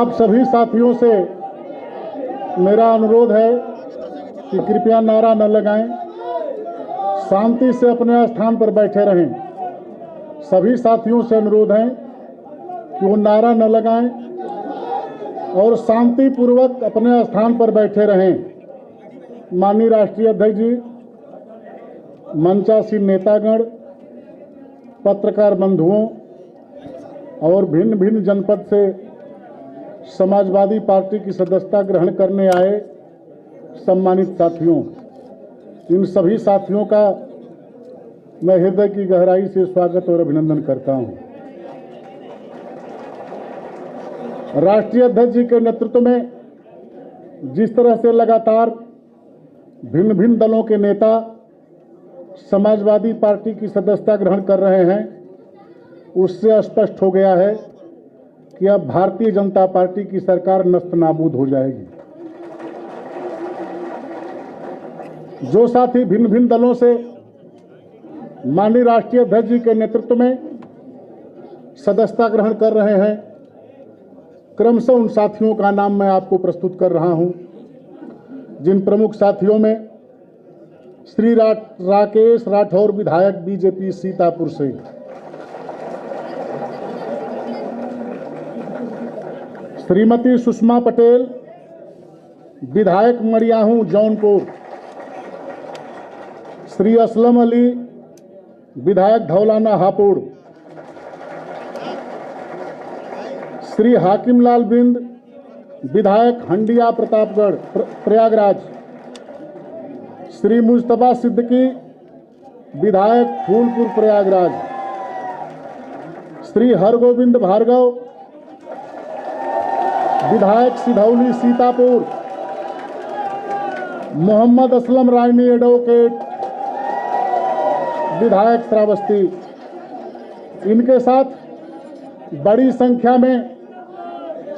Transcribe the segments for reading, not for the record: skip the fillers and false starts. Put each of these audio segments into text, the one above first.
आप सभी साथियों से मेरा अनुरोध है कि कृपया नारा न लगाएं, शांति से अपने स्थान पर बैठे रहें। सभी साथियों से अनुरोध है कि वो नारा न लगाएं और शांतिपूर्वक अपने स्थान पर बैठे रहें। माननीय राष्ट्रीय अध्यक्ष जी, मंचासीन नेतागण, पत्रकार बंधुओं और भिन्न भिन्न जनपद से समाजवादी पार्टी की सदस्यता ग्रहण करने आए सम्मानित साथियों, इन सभी साथियों का मैं हृदय की गहराई से स्वागत और अभिनंदन करता हूं। राष्ट्रीय अध्यक्ष जी के नेतृत्व में जिस तरह से लगातार भिन्न भिन्न दलों के नेता समाजवादी पार्टी की सदस्यता ग्रहण कर रहे हैं, उससे स्पष्ट हो गया है कि अब भारतीय जनता पार्टी की सरकार नस्त नाबूद हो जाएगी। जो साथी भिन्न भिन्न दलों से माननीय राष्ट्रीय अध्यक्ष जी के नेतृत्व में सदस्यता ग्रहण कर रहे हैं, क्रमशः उन साथियों का नाम मैं आपको प्रस्तुत कर रहा हूं, जिन प्रमुख साथियों में श्री राकेश राठौर, विधायक बीजेपी सीतापुर से, श्रीमती सुषमा पटेल, विधायक मड़ियाहू जौनपुर, श्री असलम अली, विधायक धौलाना हापुड़, श्री हाकिम लाल बिंद, विधायक हंडिया प्रतापगढ़ प्रयागराज, श्री मुस्तफा सिद्दीकी, विधायक फूलपुर प्रयागराज, श्री हरगोविंद भार्गव, विधायक सिधौली सीतापुर, मोहम्मद असलम रायनी एडवोकेट, विधायक श्रावस्ती। इनके साथ बड़ी संख्या में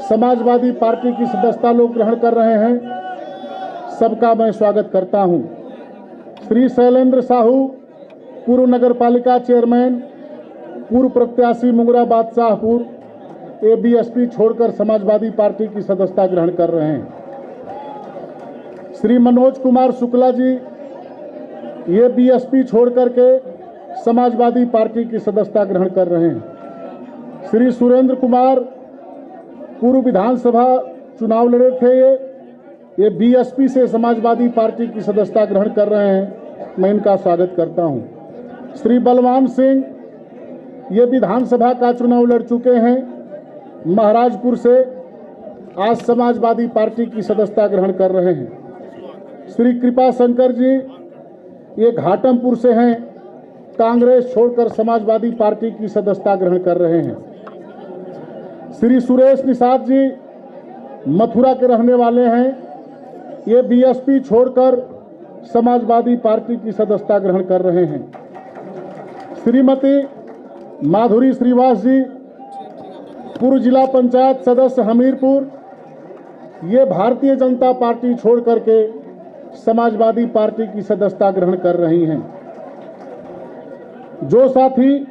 समाजवादी पार्टी की सदस्यता लोग ग्रहण कर रहे हैं, सबका मैं स्वागत करता हूं। श्री शैलेंद्र साहू, पूर्व नगर पालिका चेयरमैन, पूर्व प्रत्याशी मुंगरा बादशाहपुर, एबीएसपी छोड़कर समाजवादी पार्टी की सदस्यता ग्रहण कर रहे हैं। श्री मनोज कुमार शुक्ला जी, ये बीएसपी छोड़कर के समाजवादी पार्टी की सदस्यता ग्रहण कर रहे हैं। श्री सुरेंद्र कुमार, पूर्व विधानसभा चुनाव लड़े थे, ये बीएसपी से समाजवादी पार्टी की सदस्यता ग्रहण कर रहे हैं, मैं इनका स्वागत करता हूं। श्री बलवान सिंह, ये विधानसभा का चुनाव लड़ चुके हैं, महाराजपुर से, आज समाजवादी पार्टी की सदस्यता ग्रहण कर रहे हैं। श्री कृपा शंकर जी, ये घाटमपुर से हैं, कांग्रेस छोड़कर समाजवादी पार्टी की सदस्यता ग्रहण कर रहे हैं। श्री सुरेश निषाद जी, मथुरा के रहने वाले हैं, ये बीएसपी छोड़कर समाजवादी पार्टी की सदस्यता ग्रहण कर रहे हैं। श्रीमती माधुरी श्रीवास जी, पूर्व जिला पंचायत सदस्य हमीरपुर, ये भारतीय जनता पार्टी छोड़ करके समाजवादी पार्टी की सदस्यता ग्रहण कर रही हैं। जो साथी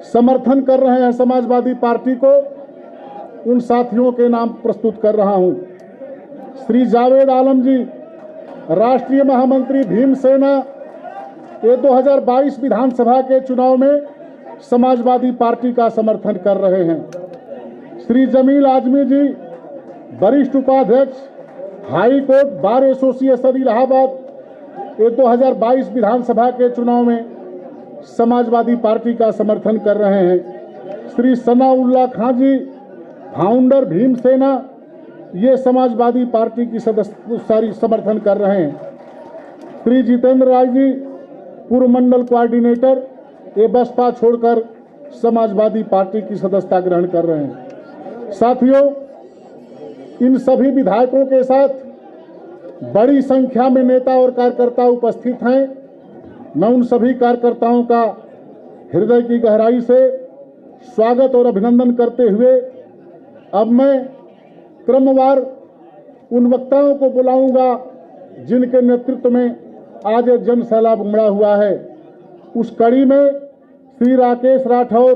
समर्थन कर रहे हैं समाजवादी पार्टी को, उन साथियों के नाम प्रस्तुत कर रहा हूं। श्री जावेद आलम जी, राष्ट्रीय महामंत्री भीमसेना, ये 2022 विधानसभा के चुनाव में समाजवादी पार्टी का समर्थन कर रहे हैं। श्री जमील आजमी जी, वरिष्ठ उपाध्यक्ष, high court bar association Allahabad, ये 2022 विधानसभा के चुनाव में समाजवादी पार्टी का समर्थन कर रहे हैं। श्री सनाउल्लाह खां जी, फाउंडर भीमसेना, ये समाजवादी पार्टी की सदस्य समर्थन कर रहे हैं। श्री जितेंद्र राय जी, पूर्व मंडल कोऑर्डिनेटर, ये बसपा छोड़कर समाजवादी पार्टी की सदस्यता ग्रहण कर रहे हैं। साथियों, इन सभी विधायकों के साथ बड़ी संख्या में नेता और कार्यकर्ता उपस्थित हैं। मैं उन सभी कार्यकर्ताओं का हृदय की गहराई से स्वागत और अभिनंदन करते हुए अब मैं क्रमवार उन वक्ताओं को बुलाऊंगा जिनके नेतृत्व में आज जन सैलाब उमड़ा हुआ है। उस कड़ी में श्री राकेश राठौर,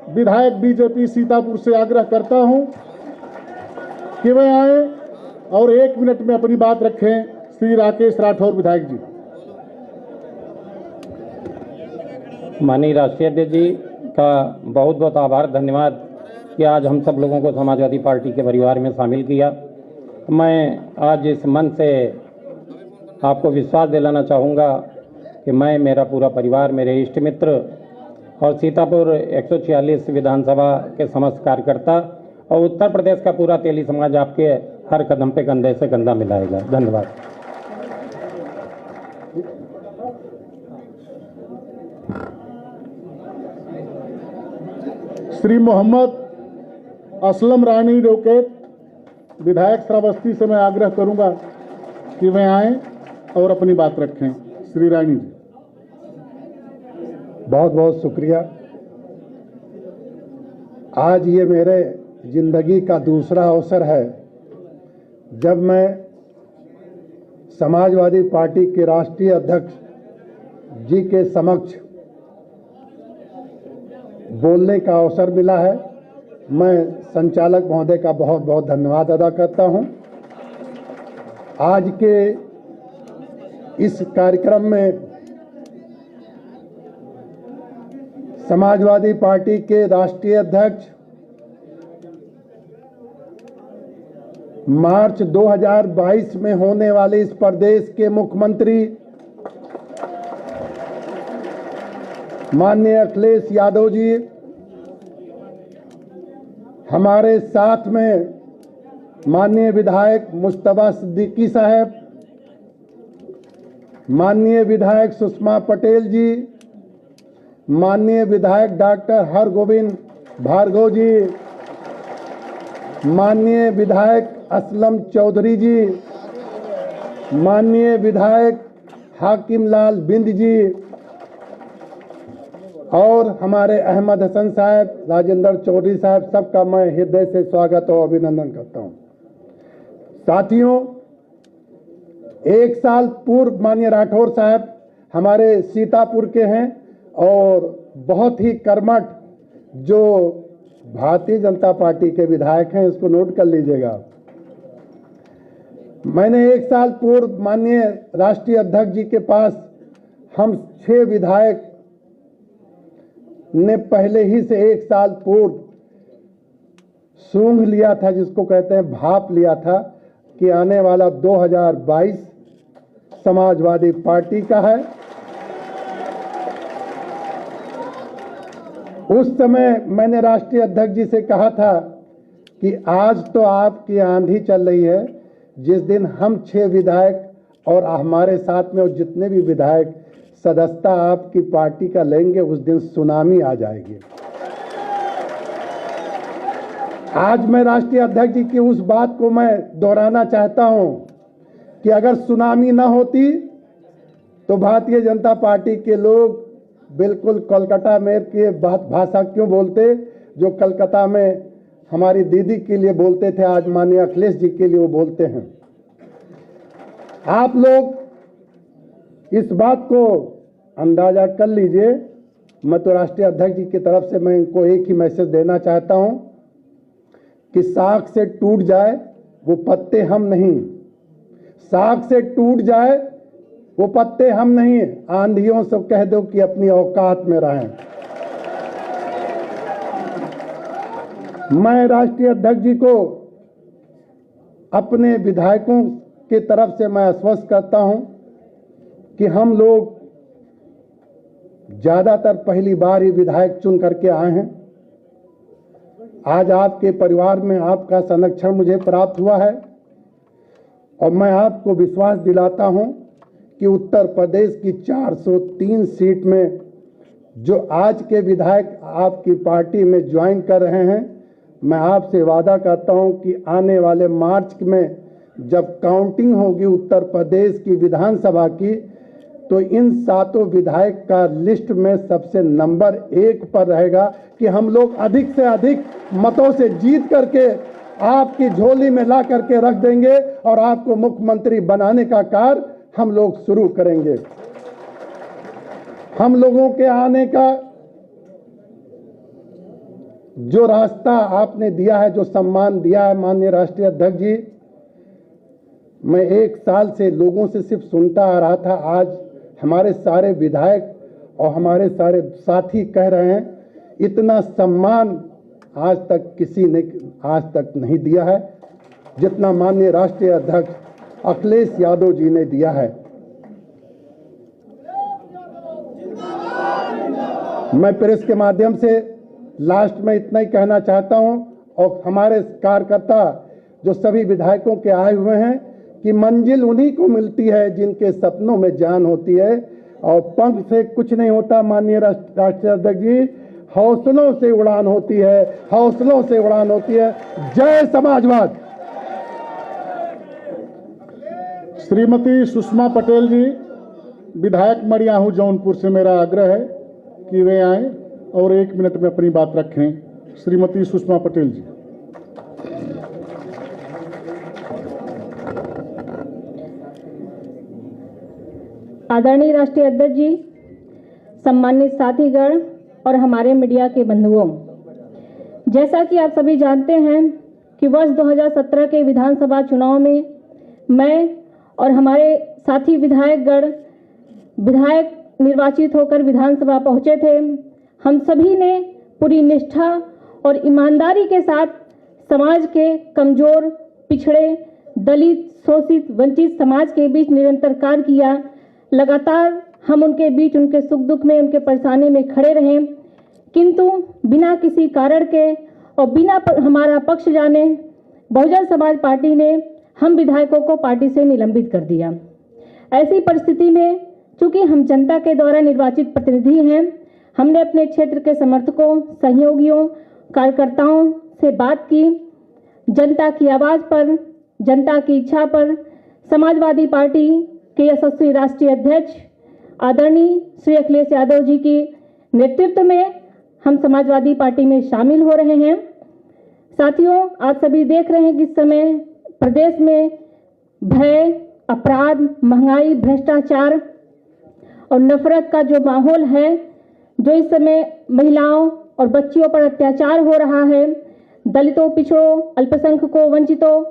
विधायक बीजेपी सीतापुर से आग्रह करता हूं कि वे आए और 1 मिनट में अपनी बात रखें। श्री राकेश राठौर विधायक जी। माननीय राष्ट्रीय अध्यक्ष जी का बहुत बहुत आभार, धन्यवाद कि आज हम सब लोगों को समाजवादी पार्टी के परिवार में शामिल किया। मैं आज इस मन से आपको विश्वास दिलाना चाहूँगा कि मैं, मेरा पूरा परिवार, मेरे इष्ट मित्र और सीतापुर 146 विधानसभा के समस्त कार्यकर्ता और उत्तर प्रदेश का पूरा तेली समाज आपके हर कदम पे कंधे से कंधा मिलाएगा। धन्यवाद। श्री मोहम्मद असलम रानी रोकेट विधायक श्रावस्ती से मैं आग्रह करूंगा कि वे आएं और अपनी बात रखें। श्री रानी जी। बहुत बहुत शुक्रिया। आज ये मेरे जिंदगी का दूसरा अवसर है जब मैं समाजवादी पार्टी के राष्ट्रीय अध्यक्ष जी के समक्ष बोलने का अवसर मिला है। मैं संचालक महोदय का बहुत बहुत धन्यवाद अदा करता हूं। आज के इस कार्यक्रम में समाजवादी पार्टी के राष्ट्रीय अध्यक्ष, मार्च 2022 में होने वाले इस प्रदेश के मुख्यमंत्री माननीय अखिलेश यादव जी, हमारे साथ में माननीय विधायक मुस्तफा सिद्दीकी साहब, माननीय विधायक सुषमा पटेल जी, माननीय विधायक डॉक्टर हरगोविंद भार्गव जी, माननीय विधायक असलम चौधरी जी, माननीय विधायक हाकिम लाल बिंद जी और हमारे अहमद हसन साहब, राजेंद्र चौधरी साहब, सबका मैं हृदय से स्वागत और अभिनंदन करता हूं। साथियों, 1 साल पूर्व माननीय राठौर साहब हमारे सीतापुर के हैं और बहुत ही कर्मठ जो भारतीय जनता पार्टी के विधायक हैं, इसको नोट कर लीजिएगा। मैंने 1 साल पूर्व माननीय राष्ट्रीय अध्यक्ष जी के पास हम 6 विधायक ने पहले ही से 1 साल पूर्व सूंघ लिया था, जिसको कहते हैं भाप लिया था कि आने वाला 2022 समाजवादी पार्टी का है। उस समय मैंने राष्ट्रीय अध्यक्ष जी से कहा था कि आज तो आपकी आंधी चल रही है, जिस दिन हम 6 विधायक और हमारे साथ में और जितने भी विधायक सदस्यता आपकी पार्टी का लेंगे, उस दिन सुनामी आ जाएगी। आज मैं राष्ट्रीय अध्यक्ष जी की उस बात को मैं दोहराना चाहता हूं कि अगर सुनामी ना होती तो भारतीय जनता पार्टी के लोग बिल्कुल कोलकाता में के भाषा क्यों बोलते, जो कलकत्ता में हमारी दीदी के लिए बोलते थे, आज माननीय अखिलेश जी के लिए वो बोलते हैं। आप लोग इस बात को अंदाजा कर लीजिए। मैं तो राष्ट्रीय अध्यक्ष जी की तरफ से मैं इनको एक ही मैसेज देना चाहता हूं कि साख से टूट जाए वो पत्ते हम नहीं, साख से टूट जाए वो पत्ते हम नहीं, आंधियों से कह दो कि अपनी औकात में रहें। मैं राष्ट्रीय अध्यक्ष जी को अपने विधायकों की तरफ से मैं आश्वस्त करता हूं कि हम लोग ज्यादातर पहली बार ही विधायक चुन करके आए हैं। आज आपके परिवार में आपका संरक्षण मुझे प्राप्त हुआ है और मैं आपको विश्वास दिलाता हूं कि उत्तर प्रदेश की 403 सीट में जो आज के विधायक आपकी पार्टी में ज्वाइन कर रहे हैं, मैं आपसे वादा करता हूं कि आने वाले मार्च में जब काउंटिंग होगी उत्तर प्रदेश की विधानसभा की, तो इन 7 विधायक का लिस्ट में सबसे नंबर 1 पर रहेगा कि हम लोग अधिक से अधिक मतों से जीत करके आपकी झोली में ला करके रख देंगे और आपको मुख्यमंत्री बनाने का कार्य हम लोग शुरू करेंगे। हम लोगों के आने का जो रास्ता आपने दिया है, जो सम्मान दिया है माननीय राष्ट्रीय अध्यक्ष जी, मैं 1 साल से लोगों से सिर्फ सुनता आ रहा था। आज हमारे सारे विधायक और हमारे सारे साथी कह रहे हैं, इतना सम्मान आज तक किसी ने आज तक नहीं दिया है जितना माननीय राष्ट्रीय अध्यक्ष अखिलेश यादव जी ने दिया है। मैं प्रेस के माध्यम से लास्ट में इतना ही कहना चाहता हूं, और हमारे कार्यकर्ता जो सभी विधायकों के आए हुए हैं, कि मंजिल उन्हीं को मिलती है जिनके सपनों में जान होती है, और पंख से कुछ नहीं होता माननीय राष्ट्रीय अध्यक्ष जी, हौसलों से उड़ान होती है, हौसलों से उड़ान होती है। जय समाजवाद। श्रीमती सुषमा पटेल जी, विधायक मड़ियाहू जौनपुर से मेरा आग्रह है कि वे आएं और 1 मिनट में अपनी बात रखें। श्रीमती सुषमा पटेल जी। आदरणीय राष्ट्रीय अध्यक्ष जी, सम्मानित साथीगण और हमारे मीडिया के बंधुओं, जैसा कि आप सभी जानते हैं कि वर्ष 2017 के विधानसभा चुनाव में मैं और हमारे साथी विधायक निर्वाचित होकर विधानसभा पहुंचे थे। हम सभी ने पूरी निष्ठा और ईमानदारी के साथ समाज के कमजोर, पिछड़े, दलित, शोषित, वंचित समाज के बीच निरंतर कार्य किया। लगातार हम उनके बीच, उनके सुख दुख में, उनके परेशानी में खड़े रहे, किंतु बिना किसी कारण के और बिना हमारा पक्ष जाने बहुजन समाज पार्टी ने हम विधायकों को पार्टी से निलंबित कर दिया। ऐसी परिस्थिति में चूंकि हम जनता के द्वारा निर्वाचित प्रतिनिधि हैं, हमने अपने क्षेत्र के समर्थकों, सहयोगियों, कार्यकर्ताओं से बात की। जनता की आवाज़ पर, जनता की इच्छा पर समाजवादी पार्टी के यशस्वी राष्ट्रीय अध्यक्ष आदरणीय श्री अखिलेश यादव जी की नेतृत्व में हम समाजवादी पार्टी में शामिल हो रहे हैं। साथियों, आप सभी देख रहे हैं कि इस समय प्रदेश में भय, अपराध, महंगाई, भ्रष्टाचार और नफरत का जो माहौल है, जो इस समय महिलाओं और बच्चियों पर अत्याचार हो रहा है, दलितों, पिछड़ों, अल्पसंख्यकों, वंचितों,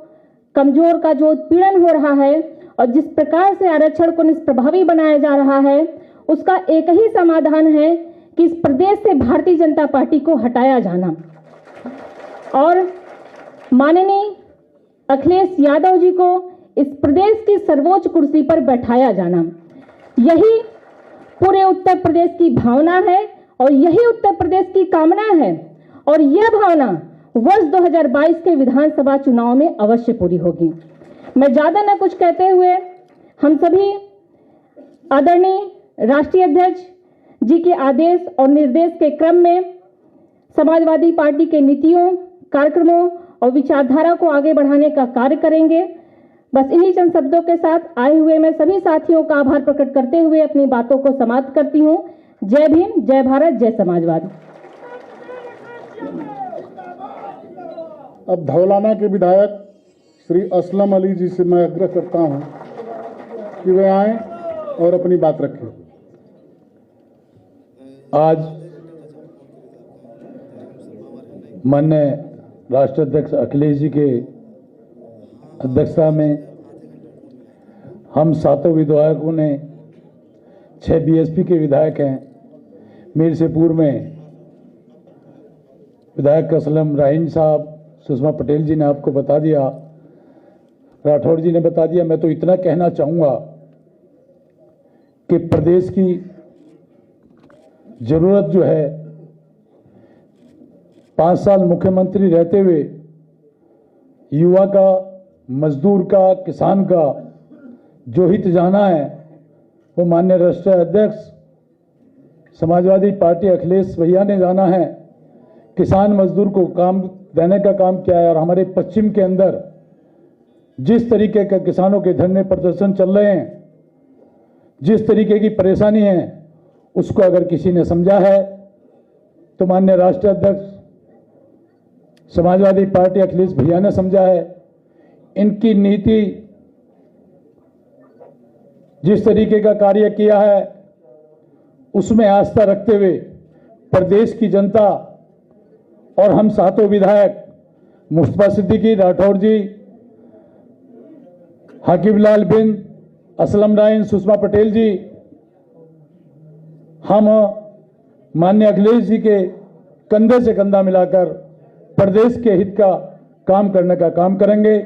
कमजोर का जो उत्पीड़न हो रहा है और जिस प्रकार से आरक्षण को निष्प्रभावी बनाया जा रहा है, उसका एक ही समाधान है कि इस प्रदेश से भारतीय जनता पार्टी को हटाया जाना और माननीय अखिलेश यादव जी को इस प्रदेश की सर्वोच्च कुर्सी पर बैठाया जाना। यही पूरे उत्तर प्रदेश की भावना है और यही उत्तर प्रदेश की कामना है, और यह भावना वर्ष 2022 के विधानसभा चुनाव में अवश्य पूरी होगी। मैं ज्यादा न कुछ कहते हुए हम सभी आदरणीय राष्ट्रीय अध्यक्ष जी के आदेश और निर्देश के क्रम में समाजवादी पार्टी के नीतियों, कार्यक्रमों और विचारधारा को आगे बढ़ाने का कार्य करेंगे। बस इन्हीं चंद शब्दों के साथ आए हुए मैं सभी साथियों का आभार प्रकट करते हुए अपनी बातों को समाप्त करती हूं। जय भीम, जय भारत, जय समाजवाद। अब धौलाना के विधायक श्री असलम अली जी से मैं आग्रह करता हूं कि वे आएं और अपनी बात रखें। आज माननीय राष्ट्रीय अध्यक्ष अखिलेश जी के अध्यक्षता में हम 7 विधायकों ने, 6 बीएसपी के विधायक हैं, मीर से पूर्व में विधायक असलम राहीन साहब, सुषमा पटेल जी ने आपको बता दिया, राठौड़ जी ने बता दिया। मैं तो इतना कहना चाहूँगा कि प्रदेश की जरूरत जो है, 5 साल मुख्यमंत्री रहते हुए युवा का, मजदूर का, किसान का जो हित जाना है, वो माननीय राष्ट्रीय अध्यक्ष समाजवादी पार्टी अखिलेश भैया ने जाना है। किसान मजदूर को काम देने का काम किया है, और हमारे पश्चिम के अंदर जिस तरीके के किसानों के धरने प्रदर्शन चल रहे हैं, जिस तरीके की परेशानी है, उसको अगर किसी ने समझा है तो माननीय राष्ट्रीय अध्यक्ष समाजवादी पार्टी अखिलेश भैया ने समझा है। इनकी नीति जिस तरीके का कार्य किया है, उसमें आस्था रखते हुए प्रदेश की जनता और हम सातों विधायक मुस्तफा सिद्दीकी, राठौर जी, हाकिम लाल बिन, असलम राइन, सुषमा पटेल जी, हम माननीय अखिलेश जी के कंधे से कंधा मिलाकर प्रदेश के हित का काम करने का काम करेंगे।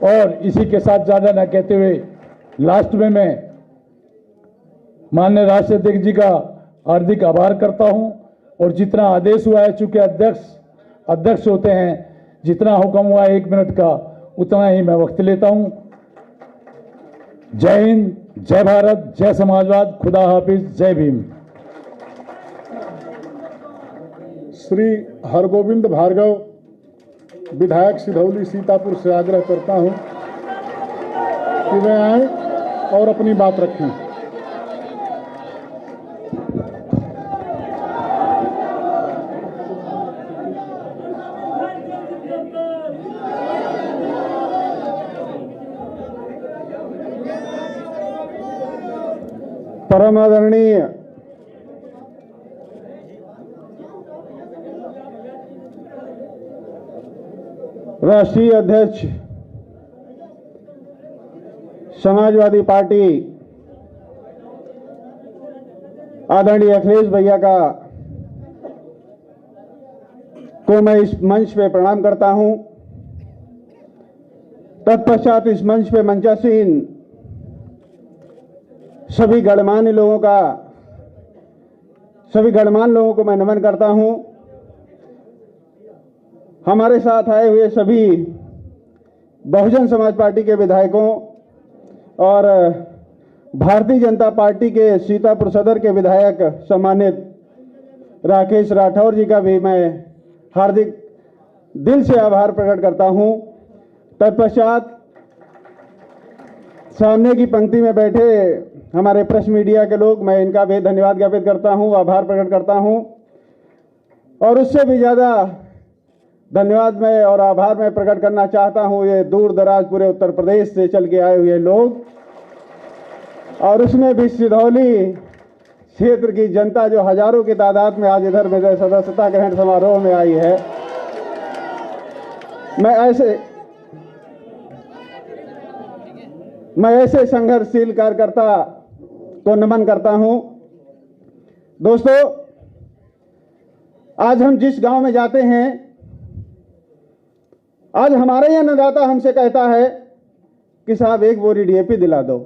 और इसी के साथ ज़्यादा न कहते हुए लास्ट में मैं माननीय राष्ट्रीय अध्यक्ष जी का हार्दिक आभार करता हूं। और जितना आदेश हुआ है, चूंकि अध्यक्ष होते हैं, जितना हुक्म हुआ है 1 मिनट का, उतना ही मैं वक्त लेता हूं। जय हिंद, जय भारत, जय समाजवाद, खुदा हाफिज, जय भीम। श्री हरगोविंद भार्गव, विधायक सिधौली सीतापुर से आग्रह करता हूं कि वे आए और अपनी बात रखें। परम आदरणीय राष्ट्रीय अध्यक्ष समाजवादी पार्टी आदरणीय अखिलेश भैया को मैं इस मंच पे प्रणाम करता हूं। तत्पश्चात इस मंच पे मंचासीन सभी गणमान्य लोगों को मैं नमन करता हूं। हमारे साथ आए हुए सभी बहुजन समाज पार्टी के विधायकों और भारतीय जनता पार्टी के सीतापुर सदर के विधायक सम्मानित राकेश राठौर जी का भी मैं हार्दिक दिल से आभार प्रकट करता हूं। तत्पश्चात सामने की पंक्ति में बैठे हमारे प्रेस मीडिया के लोग, मैं इनका भी धन्यवाद ज्ञापित करता हूं, आभार प्रकट करता हूं। और उससे भी ज़्यादा धन्यवाद मैं और आभार मैं प्रकट करना चाहता हूं ये दूर दराज पूरे उत्तर प्रदेश से चल के आए हुए लोग, और उसमें भी सिधौली क्षेत्र की जनता जो हजारों की तादाद में आज इधर मेरे सदस्यता ग्रहण समारोह में आई है। मैं ऐसे संघर्षशील कार्यकर्ता को नमन करता हूं। दोस्तों, आज हम जिस गांव में जाते हैं, आज हमारे ही अन्नदाता हमसे कहता है कि साहब 1 बोरी डीएपी दिला दो।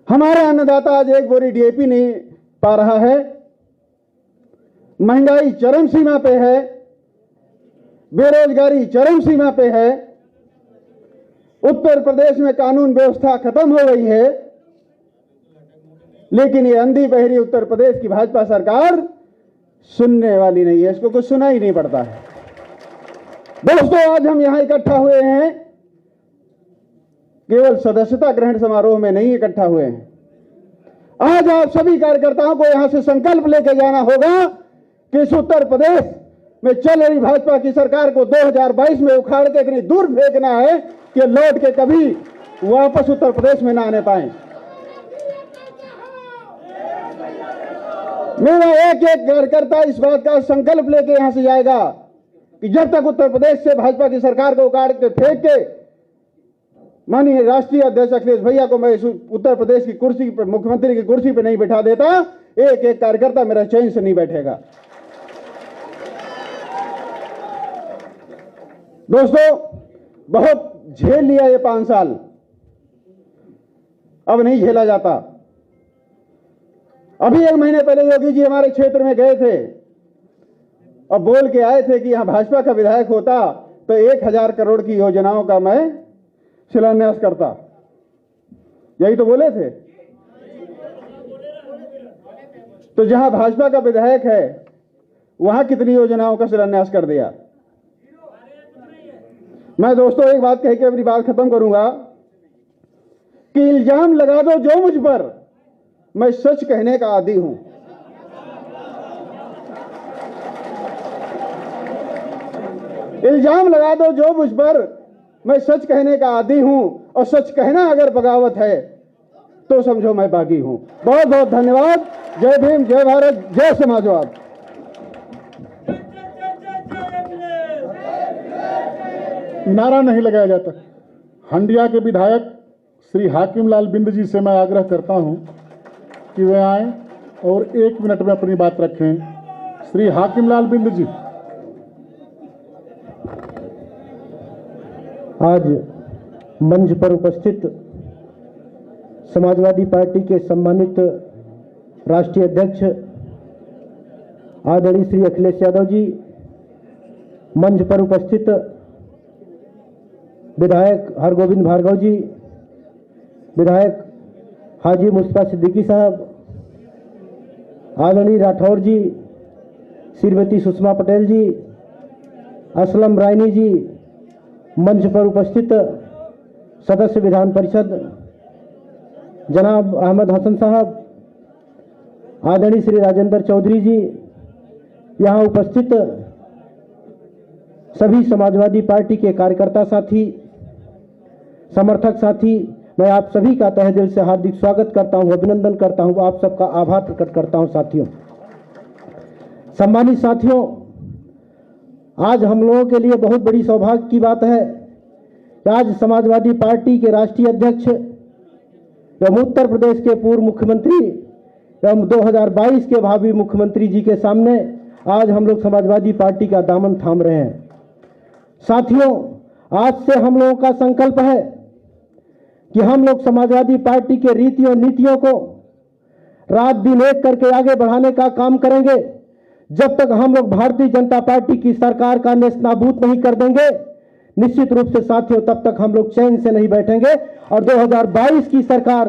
हमारा अन्नदाता आज 1 बोरी डीएपी नहीं पा रहा है। महंगाई चरम सीमा पे है, बेरोजगारी चरम सीमा पे है, उत्तर प्रदेश में कानून व्यवस्था खत्म हो गई है, लेकिन ये अंधी बहरी उत्तर प्रदेश की भाजपा सरकार सुनने वाली नहीं है, इसको कुछ सुना ही नहीं पड़ता है। दोस्तों, आज हम यहां इकट्ठा हुए हैं, केवल सदस्यता ग्रहण समारोह में नहीं इकट्ठा हुए हैं। आज आप सभी कार्यकर्ताओं को यहां से संकल्प लेकर जाना होगा कि इस उत्तर प्रदेश में चल रही भाजपा की सरकार को 2022 में उखाड़ के इतनी दूर फेंकना है कि लौट के कभी वापस उत्तर प्रदेश में ना आने पाए। मेरा एक एक कार्यकर्ता इस बात का संकल्प लेके यहां से जाएगा कि जब तक उत्तर प्रदेश से भाजपा की सरकार को उखाड़ के फेंक के माननीय राष्ट्रीय अध्यक्ष अखिलेश भैया को मैं इस उत्तर प्रदेश की कुर्सी पर, मुख्यमंत्री की कुर्सी पर नहीं बिठा देता, एक एक कार्यकर्ता मेरा चैन से नहीं बैठेगा। दोस्तों, बहुत झेल लिया ये 5 साल, अब नहीं झेला जाता। अभी 1 महीने पहले योगी जी हमारे क्षेत्र में गए थे और बोल के आए थे कि यहां भाजपा का विधायक होता तो 1000 करोड़ की योजनाओं का मैं शिलान्यास करता। यही तो बोले थे। तो जहां भाजपा का विधायक है वहां कितनी योजनाओं का शिलान्यास कर दिया। मैं दोस्तों एक बात कह के अपनी बात खत्म करूंगा कि इल्जाम लगा दो जो मुझ पर, मैं सच कहने का आदी हूं। इल्जाम लगा दो जो मुझ पर, मैं सच कहने का आदी हूं, और सच कहना अगर बगावत है तो समझो मैं बागी हूं। बहुत बहुत धन्यवाद। जय भीम, जय भारत, जय समाजवाद। नारा नहीं लगाया जाता। हंडिया के विधायक श्री हाकिम लाल बिंद जी से मैं आग्रह करता हूं कि वे आएं और 1 मिनट में अपनी बात रखें। श्री हाकिम लाल बिंद जी। आज मंच पर उपस्थित समाजवादी पार्टी के सम्मानित राष्ट्रीय अध्यक्ष आदरणीय श्री अखिलेश यादव जी, मंच पर उपस्थित विधायक हरगोविंद भार्गव जी, विधायक हाजी मुस्तफा सिद्दीकी साहब, आदरणीय राठौर जी, श्रीमती सुषमा पटेल जी, असलम रायनी जी, मंच पर उपस्थित सदस्य विधान परिषद जनाब अहमद हसन साहब, आदरणीय श्री राजेंद्र चौधरी जी, यहाँ उपस्थित सभी समाजवादी पार्टी के कार्यकर्ता साथी, समर्थक साथी, मैं आप सभी का तहे दिल से हार्दिक स्वागत करता हूं, अभिनंदन करता हूं, आप सबका आभार प्रकट करता हूं। साथियों, सम्मानित साथियों, आज हम लोगों के लिए बहुत बड़ी सौभाग्य की बात है कि आज समाजवादी पार्टी के राष्ट्रीय अध्यक्ष एवं उत्तर प्रदेश के पूर्व मुख्यमंत्री एवं 2022 के भावी मुख्यमंत्री जी के सामने आज हम लोग समाजवादी पार्टी का दामन थाम रहे हैं। साथियों, आज से हम लोगों का संकल्प है कि हम लोग समाजवादी पार्टी के रीतियों नीतियों को रात दिन एक करके आगे बढ़ाने का काम करेंगे। जब तक हम लोग भारतीय जनता पार्टी की सरकार का नेस्तनाबूद नहीं कर देंगे, निश्चित रूप से साथियों, तब तक हम लोग चैन से नहीं बैठेंगे और 2022 की सरकार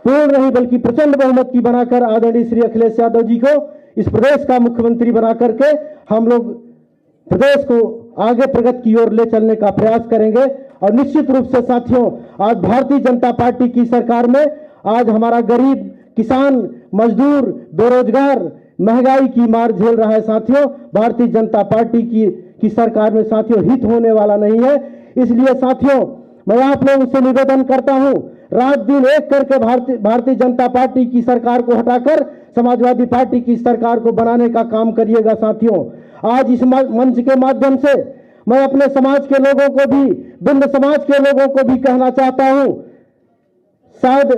पूर्ण नहीं बल्कि प्रचंड बहुमत की बनाकर आदरणीय श्री अखिलेश यादव जी को इस प्रदेश का मुख्यमंत्री बना करके हम लोग प्रदेश को आगे प्रगति की ओर ले चलने का प्रयास करेंगे। और निश्चित रूप से साथियों, आज भारतीय जनता पार्टी की सरकार में आज हमारा गरीब, किसान, मजदूर, बेरोजगार महंगाई की मार झेल रहा है। साथियों, भारतीय जनता पार्टी की सरकार में साथियों हित होने वाला नहीं है। इसलिए साथियों, मैं आप लोगों से निवेदन करता हूं, रात दिन एक करके भारतीय जनता पार्टी की सरकार को हटाकर समाजवादी पार्टी की सरकार को बनाने का काम करिएगा। साथियों, आज इस मंच के माध्यम से मैं अपने समाज के लोगों को भी, बिंद समाज के लोगों को भी कहना चाहता हूं, शायद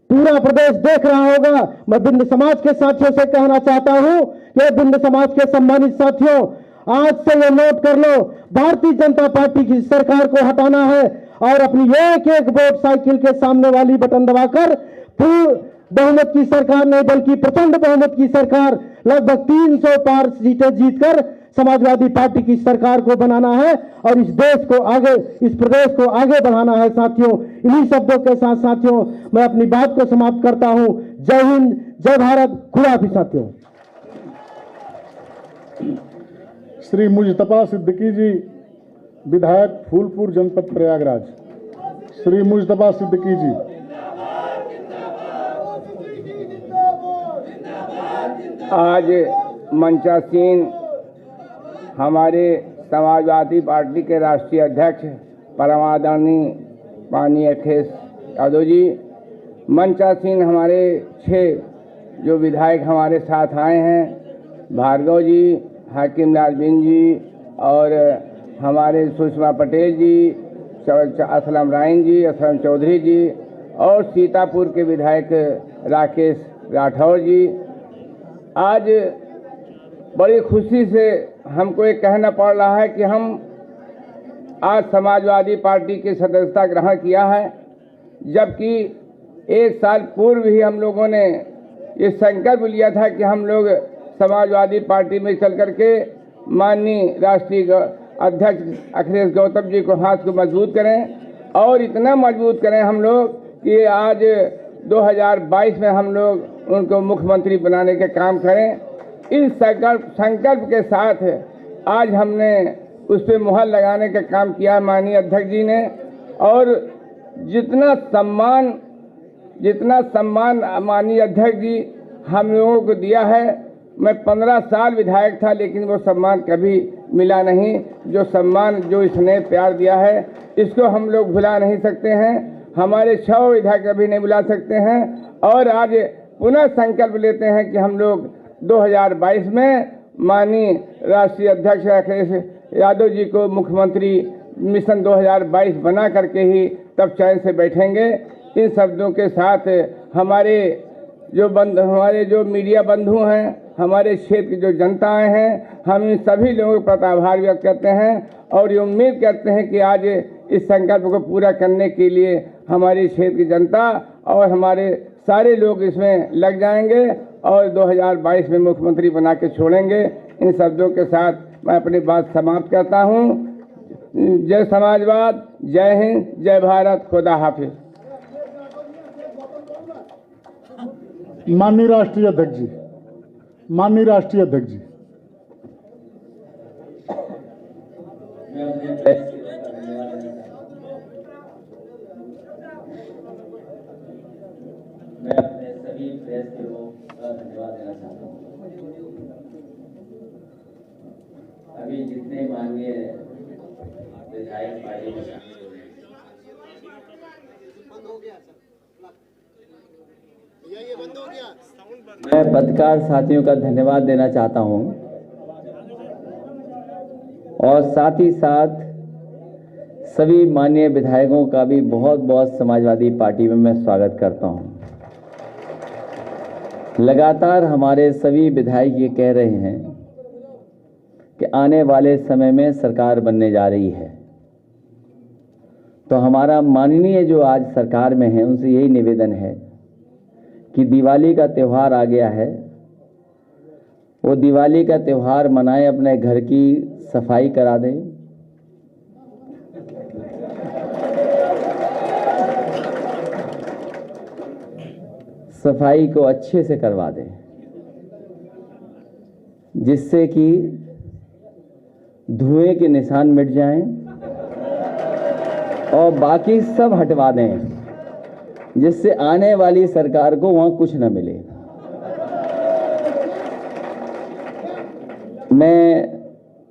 पूरा प्रदेश देख रहा होगा, मैं बिंद समाज के साथियों से कहना चाहता हूं कि बिंद समाज के सम्मानित साथियों, आज से ये नोट कर लो, भारतीय जनता पार्टी की सरकार को हटाना है और अपनी एक एक वोट साइकिल के सामने वाली बटन दबाकर पूर्ण बहुमत की सरकार नहीं बल्कि प्रचंड बहुमत की सरकार लगभग 300 पार सीटें जीतकर समाजवादी पार्टी की सरकार को बनाना है और इस देश को आगे, इस प्रदेश को आगे बढ़ाना है। साथियों, इन्हीं शब्दों के साथ साथियों मैं अपनी बात को समाप्त करता हूं। जय हिंद, जय भारत, खुदा हाफिज। साथियों, श्री मुजतबा सिद्दीकी जी, विधायक फूलपुर जनपद प्रयागराज। श्री मुजतबा सिद्दीकी जी। आज मंचासीन हमारे समाजवादी पार्टी के राष्ट्रीय अध्यक्ष परम आदरणीय माननीय अखिलेश यादव जी, मंचासीन हमारे 6 जो विधायक हमारे साथ आए हैं, भार्गव जी, हाकिम लाल बिंद जी और हमारे सुषमा पटेल जी, असलम रायन जी, असलम चौधरी जी और सीतापुर के विधायक राकेश राठौर जी। आज बड़ी खुशी से हमको ये कहना पड़ रहा है कि हम आज समाजवादी पार्टी की सदस्यता ग्रहण किया है, जबकि 1 साल पूर्व ही हम लोगों ने ये संकल्प लिया था कि हम लोग समाजवादी पार्टी में चल करके माननीय राष्ट्रीय अध्यक्ष अखिलेश गौतम जी को हाथ को मजबूत करें और इतना मजबूत करें हम लोग कि आज 2022 में हम लोग उनको मुख्यमंत्री बनाने का काम करें। इस संकल्प के साथ आज हमने उस पर मुहर लगाने का काम किया माननीय अध्यक्ष जी ने। और जितना सम्मान माननीय अध्यक्ष जी हम लोगों को दिया है, मैं 15 साल विधायक था लेकिन वो सम्मान कभी मिला नहीं। जो सम्मान, जो स्नेह प्यार दिया है, इसको हम लोग भुला नहीं सकते हैं। हमारे 6 विधायक कभी नहीं भुला सकते हैं। और आज पुनः संकल्प लेते हैं कि हम लोग 2022 में माननीय राष्ट्रीय अध्यक्ष अखिलेश यादव जी को मुख्यमंत्री मिशन 2022 बना करके ही तब चैन से बैठेंगे। इन शब्दों के साथ हमारे जो मीडिया बंधु हैं, हमारे क्षेत्र की जो जनताएं हैं, हम इन सभी लोगों के प्रति आभार व्यक्त करते हैं और ये उम्मीद करते हैं कि आज इस संकल्प को पूरा करने के लिए हमारे क्षेत्र की जनता और हमारे सारे लोग इसमें लग जाएंगे और 2022 में मुख्यमंत्री बना के छोड़ेंगे। इन शब्दों के साथ मैं अपनी बात समाप्त करता हूँ। जय समाजवाद, जय हिंद, जय भारत, खुदा हाफिज। माननीय राष्ट्रीय अध्यक्ष जी, माननीय राष्ट्रीय अध्यक्ष जी। मैं अपने सभी प्रेस के लोगों का धन्यवाद देना चाहता हूँ। अभी जितने माननीय विधायक पार्टी में शामिल हो रहे हैं, मैं पत्रकार साथियों का धन्यवाद देना चाहता हूँ और साथ ही साथ सभी माननीय विधायकों का भी बहुत बहुत समाजवादी पार्टी में मैं स्वागत करता हूँ। लगातार हमारे सभी विधायक ये कह रहे हैं कि आने वाले समय में सरकार बनने जा रही है, तो हमारा माननीय जो आज सरकार में है उनसे यही निवेदन है कि दिवाली का त्यौहार आ गया है, वो दिवाली का त्यौहार मनाएं, अपने घर की सफाई करा दें, सफाई को अच्छे से करवा दें, जिससे कि धुएं के निशान मिट जाएं और बाकी सब हटवा दें, जिससे आने वाली सरकार को वहां कुछ न मिले। मैं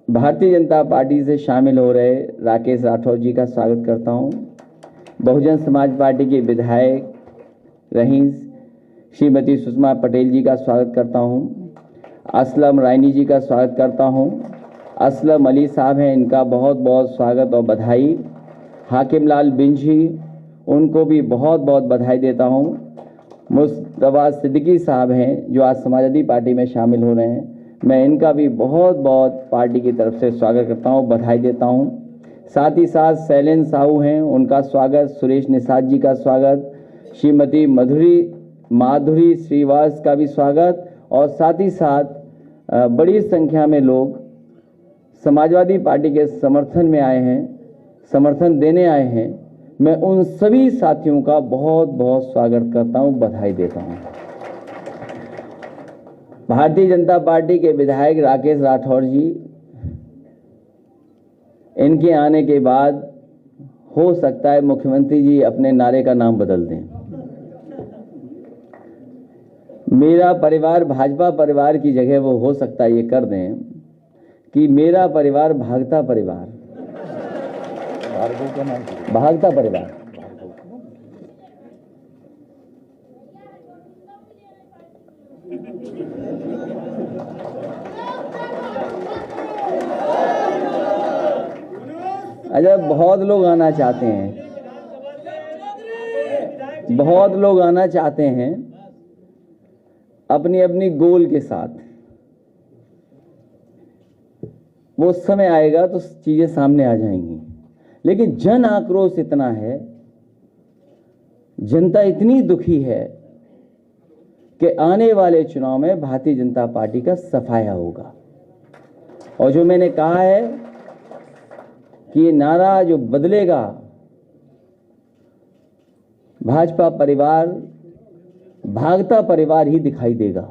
भारतीय जनता पार्टी से शामिल हो रहे राकेश राठौर जी का स्वागत करता हूं। बहुजन समाज पार्टी के विधायक रही श्रीमती सुषमा पटेल जी का स्वागत करता हूं। असलम रायनी जी का स्वागत करता हूं। असलम अली साहब हैं, इनका बहुत बहुत स्वागत और बधाई। हाकिम लाल बिन जी, उनको भी बहुत बहुत बधाई देता हूं। मुस्तफा सिद्दीकी साहब हैं जो आज समाजवादी पार्टी में शामिल हो रहे हैं, मैं इनका भी बहुत बहुत पार्टी की तरफ से स्वागत करता हूं, बधाई देता हूं। साथ ही साथ शैलेंद्र साहू हैं, उनका स्वागत। सुरेश निषाद जी का स्वागत। श्रीमती माधुरी श्रीवास का भी स्वागत। और साथ ही साथ बड़ी संख्या में लोग समाजवादी पार्टी के समर्थन में आए हैं, समर्थन देने आए हैं। मैं उन सभी साथियों का बहुत बहुत स्वागत करता हूं, बधाई देता हूं। भारतीय जनता पार्टी के विधायक राकेश राठौर जी, इनके आने के बाद हो सकता है मुख्यमंत्री जी अपने नारे का नाम बदल दें। मेरा परिवार भाजपा परिवार की जगह वो हो सकता है ये कर दें कि मेरा परिवार भागता परिवार, भागता परिवार। अच्छा, बहुत लोग आना चाहते हैं, बहुत लोग आना चाहते हैं अपनी अपनी गोल के साथ। वो समय आएगा तो चीजें सामने आ जाएंगी, लेकिन जन आक्रोश इतना है, जनता इतनी दुखी है कि आने वाले चुनाव में भारतीय जनता पार्टी का सफाया होगा। और जो मैंने कहा है कि ये नारा जो बदलेगा, भाजपा परिवार भागता परिवार ही दिखाई देगा।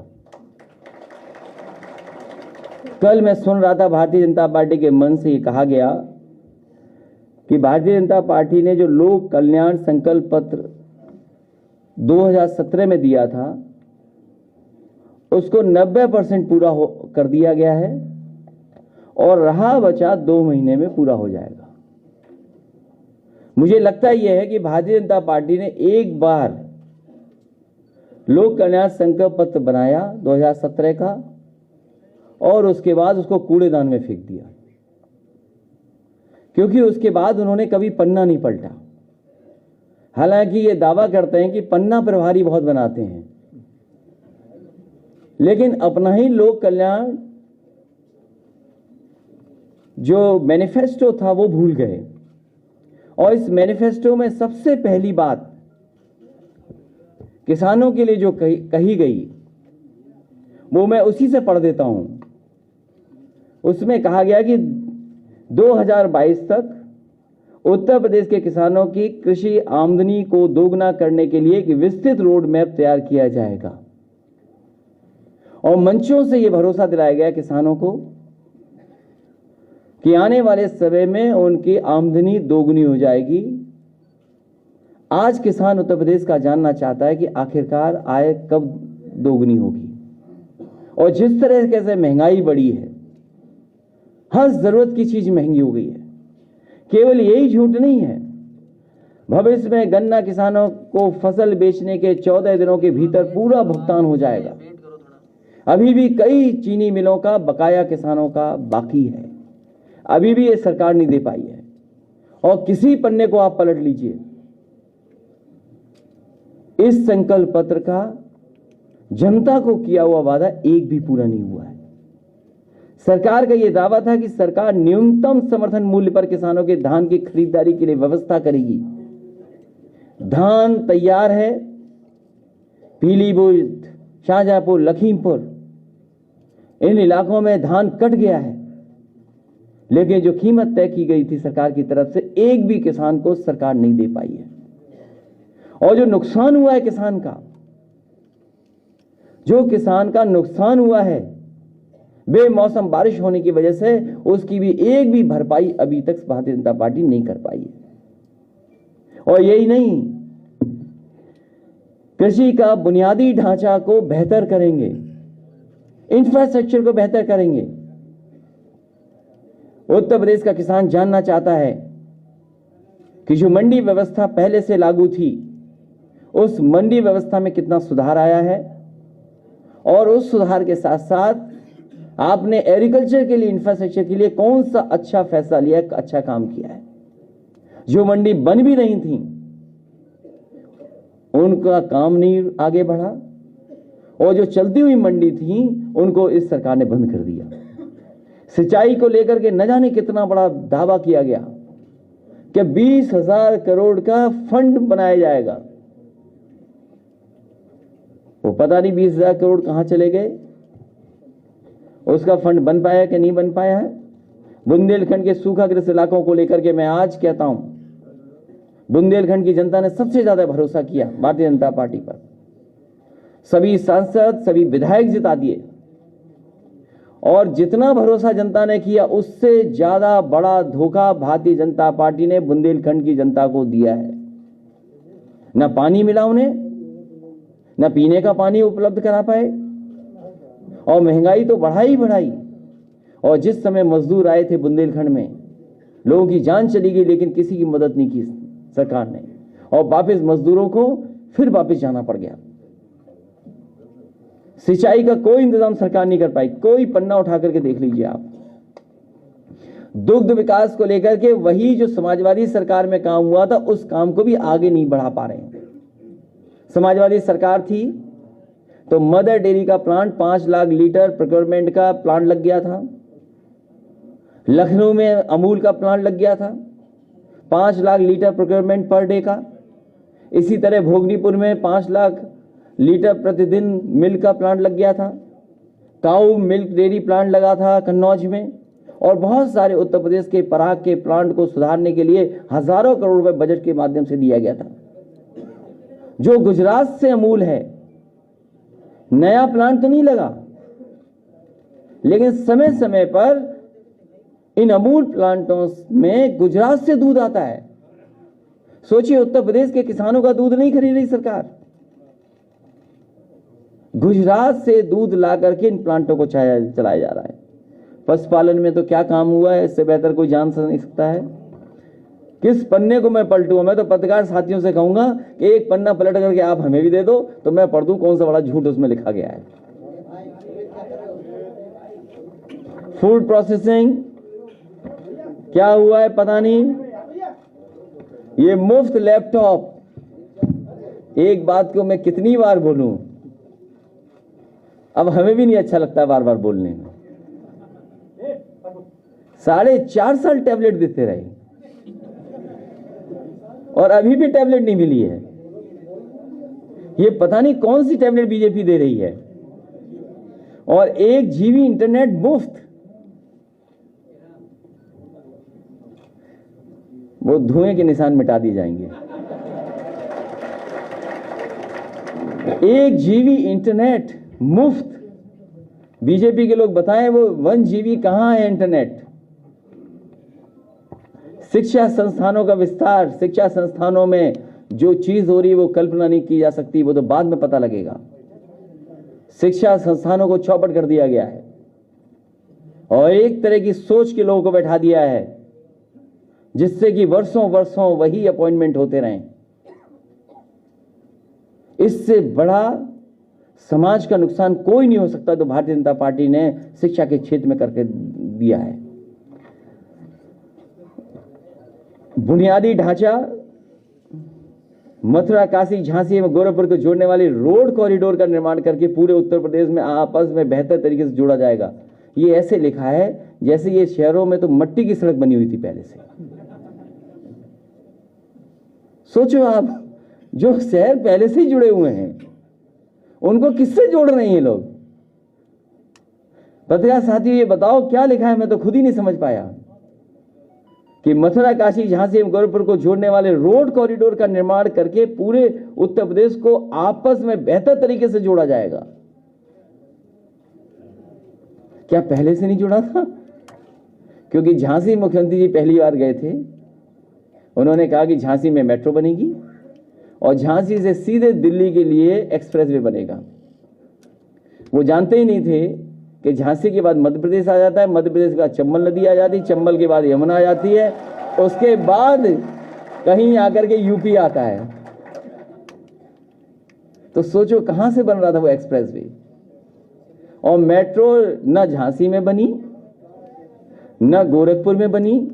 कल मैं सुन रहा था भारतीय जनता पार्टी के मन से ये कहा गया कि भारतीय जनता पार्टी ने जो लोक कल्याण संकल्प पत्र 2017 में दिया था उसको 90% पूरा कर दिया गया है और रहा बचा 2 महीने में पूरा हो जाएगा। मुझे लगता यह है कि भारतीय जनता पार्टी ने एक बार लोक कल्याण संकल्प पत्र बनाया 2017 का और उसके बाद उसको कूड़ेदान में फेंक दिया। क्योंकि उसके बाद उन्होंने कभी पन्ना नहीं पलटा। हालांकि ये दावा करते हैं कि पन्ना प्रभारी बहुत बनाते हैं, लेकिन अपना ही लोक कल्याण जो मैनिफेस्टो था वो भूल गए। और इस मैनिफेस्टो में सबसे पहली बात किसानों के लिए जो कही गई वो मैं उसी से पढ़ देता हूं। उसमें कहा गया कि 2022 तक उत्तर प्रदेश के किसानों की कृषि आमदनी को दोगुना करने के लिए एक विस्तृत रोड मैप तैयार किया जाएगा। और मंचों से यह भरोसा दिलाया गया किसानों को कि आने वाले समय में उनकी आमदनी दोगुनी हो जाएगी। आज किसान उत्तर प्रदेश का जानना चाहता है कि आखिरकार आय कब दोगुनी होगी। और जिस तरह से महंगाई बढ़ी है, हर जरूरत की चीज महंगी हो गई है। केवल यही झूठ नहीं है, भविष्य में गन्ना किसानों को फसल बेचने के 14 दिनों के भीतर पूरा भुगतान हो जाएगा। अभी भी कई चीनी मिलों का बकाया किसानों का बाकी है, अभी भी ये सरकार नहीं दे पाई है। और किसी पन्ने को आप पलट लीजिए, इस संकल्प पत्र का जनता को किया हुआ वादा एक भी पूरा नहीं हुआ है। सरकार का यह दावा था कि सरकार न्यूनतम समर्थन मूल्य पर किसानों के धान की खरीदारी के लिए व्यवस्था करेगी। धान तैयार है, पीलीभीत, शाहजहांपुर, लखीमपुर, इन इलाकों में धान कट गया है, लेकिन जो कीमत तय की गई थी सरकार की तरफ से, एक भी किसान को सरकार नहीं दे पाई है। और जो नुकसान हुआ है किसान का, जो किसान का नुकसान हुआ है बेमौसम बारिश होने की वजह से, उसकी भी एक भी भरपाई अभी तक भारतीय जनता पार्टी नहीं कर पाई है। और यही नहीं, कृषि का बुनियादी ढांचा को बेहतर करेंगे, इंफ्रास्ट्रक्चर को बेहतर करेंगे। उत्तर प्रदेश का किसान जानना चाहता है कि जो मंडी व्यवस्था पहले से लागू थी, उस मंडी व्यवस्था में कितना सुधार आया है, और उस सुधार के साथ साथ आपने एग्रीकल्चर के लिए, इंफ्रास्ट्रक्चर के लिए कौन सा अच्छा फैसला लिया है, अच्छा काम किया है। जो मंडी बन भी नहीं थी उनका काम नहीं आगे बढ़ा, और जो चलती हुई मंडी थी उनको इस सरकार ने बंद कर दिया। सिंचाई को लेकर के न जाने कितना बड़ा दावा किया गया कि 20,000 करोड़ का फंड बनाया जाएगा। वो पता नहीं 20,000 करोड़ कहां चले गए, उसका फंड बन पाया कि नहीं बन पाया है। बुंदेलखंड के सूखाग्रस्त इलाकों को लेकर के मैं आज कहता हूं, बुंदेलखंड की जनता ने सबसे ज्यादा भरोसा किया भारतीय जनता पार्टी पर। सभी सांसद, सभी विधायक जिता दिए, और जितना भरोसा जनता ने किया उससे ज्यादा बड़ा धोखा भारतीय जनता पार्टी ने बुंदेलखंड की जनता को दिया है। न पानी मिला उन्हें, न पीने का पानी उपलब्ध करा पाए, और महंगाई तो बढ़ाई बढ़ाई। और जिस समय मजदूर आए थे बुंदेलखंड में, लोगों की जान चली गई, लेकिन किसी की मदद नहीं की सरकार ने, और वापस मजदूरों को फिर वापस जाना पड़ गया। सिंचाई का कोई इंतजाम सरकार नहीं कर पाई, कोई पन्ना उठा करके देख लीजिए आप। दुग्ध विकास को लेकर के वही जो समाजवादी सरकार में काम हुआ था, उस काम को भी आगे नहीं बढ़ा पा रहे हैं। समाजवादी सरकार थी तो मदर डेयरी का प्लांट 5 लाख लीटर प्रोक्योरमेंट का प्लांट लग गया था। लखनऊ में अमूल का प्लांट लग गया था, 5 lakh litre procurement per day का। इसी तरह भोगनीपुर में 5 लाख लीटर प्रतिदिन मिल्क का प्लांट लग गया था। काऊ मिल्क डेयरी प्लांट लगा था कन्नौज में, और बहुत सारे उत्तर प्रदेश के पराग के प्लांट को सुधारने के लिए हजारों करोड़ रुपए बजट के माध्यम से दिया गया था। जो गुजरात से अमूल है, नया प्लांट तो नहीं लगा, लेकिन समय समय पर इन अमूल प्लांटों में गुजरात से दूध आता है। सोचिए, उत्तर प्रदेश के किसानों का दूध नहीं खरीद रही सरकार, गुजरात से दूध ला करके इन प्लांटों को चलाया जा रहा है। पशुपालन में तो क्या काम हुआ है, इससे बेहतर कोई जान नहीं सकता है। किस पन्ने को मैं पलटूं? मैं तो पत्रकार साथियों से कहूंगा कि एक पन्ना पलट करके आप हमें भी दे दो, तो मैं पढ़ दूं कौन सा बड़ा झूठ उसमें लिखा गया है। फूड प्रोसेसिंग, क्या हुआ है पता नहीं। ये मुफ्त लैपटॉप, एक बात को मैं कितनी बार बोलूं, अब हमें भी नहीं अच्छा लगता बार बार बोलने में। 4.5 साल टैबलेट देते रहे और अभी भी टैबलेट नहीं मिली है। ये पता नहीं कौन सी टैबलेट बीजेपी दे रही है। और 1 GB इंटरनेट मुफ्त, वो धुएं के निशान मिटा दिए जाएंगे। 1 GB इंटरनेट मुफ्त। बीजेपी के लोग बताएं वो 1 GB कहां है इंटरनेट। शिक्षा संस्थानों का विस्तार, शिक्षा संस्थानों में जो चीज हो रही है वो कल्पना नहीं की जा सकती, वो तो बाद में पता लगेगा। शिक्षा संस्थानों को चौपट कर दिया गया है और एक तरह की सोच के लोगों को बैठा दिया है जिससे कि वर्षों वर्षों वही अपॉइंटमेंट होते रहें। इससे बड़ा समाज का नुकसान कोई नहीं हो सकता तो भारतीय जनता पार्टी ने शिक्षा के क्षेत्र में करके दिया है। बुनियादी ढांचा, मथुरा, काशी, झांसी एवं गोरखपुर को जोड़ने वाली रोड कॉरिडोर का निर्माण करके पूरे उत्तर प्रदेश में आपस में बेहतर तरीके से जोड़ा जाएगा। ये ऐसे लिखा है जैसे ये शहरों में तो मट्टी की सड़क बनी हुई थी पहले से। सोचो आप, जो शहर पहले से ही जुड़े हुए हैं उनको किससे जोड़ रहे हैं ये लोग। पत्रकार साथियों, ये बताओ क्या लिखा है, मैं तो खुद ही नहीं समझ पाया कि मथुरा, काशी, झांसी एवं गोरखपुर को जोड़ने वाले रोड कॉरिडोर का निर्माण करके पूरे उत्तर प्रदेश को आपस में बेहतर तरीके से जोड़ा जाएगा। क्या पहले से नहीं जुड़ा था? क्योंकि झांसी मुख्यमंत्री जी पहली बार गए थे, उन्होंने कहा कि झांसी में मेट्रो बनेगी और झांसी से सीधे दिल्ली के लिए एक्सप्रेसवे बनेगा। वो जानते ही नहीं थे कि झांसी के बाद मध्य प्रदेश आ जाता है, मध्य प्रदेश के बाद चंबल नदी आ जाती है, चंबल के बाद यमुना आ जाती है, उसके बाद कहीं आकर के यूपी आता है। तो सोचो कहां से बन रहा था वो एक्सप्रेसवे। और मेट्रो न झांसी में बनी न गोरखपुर में बनी।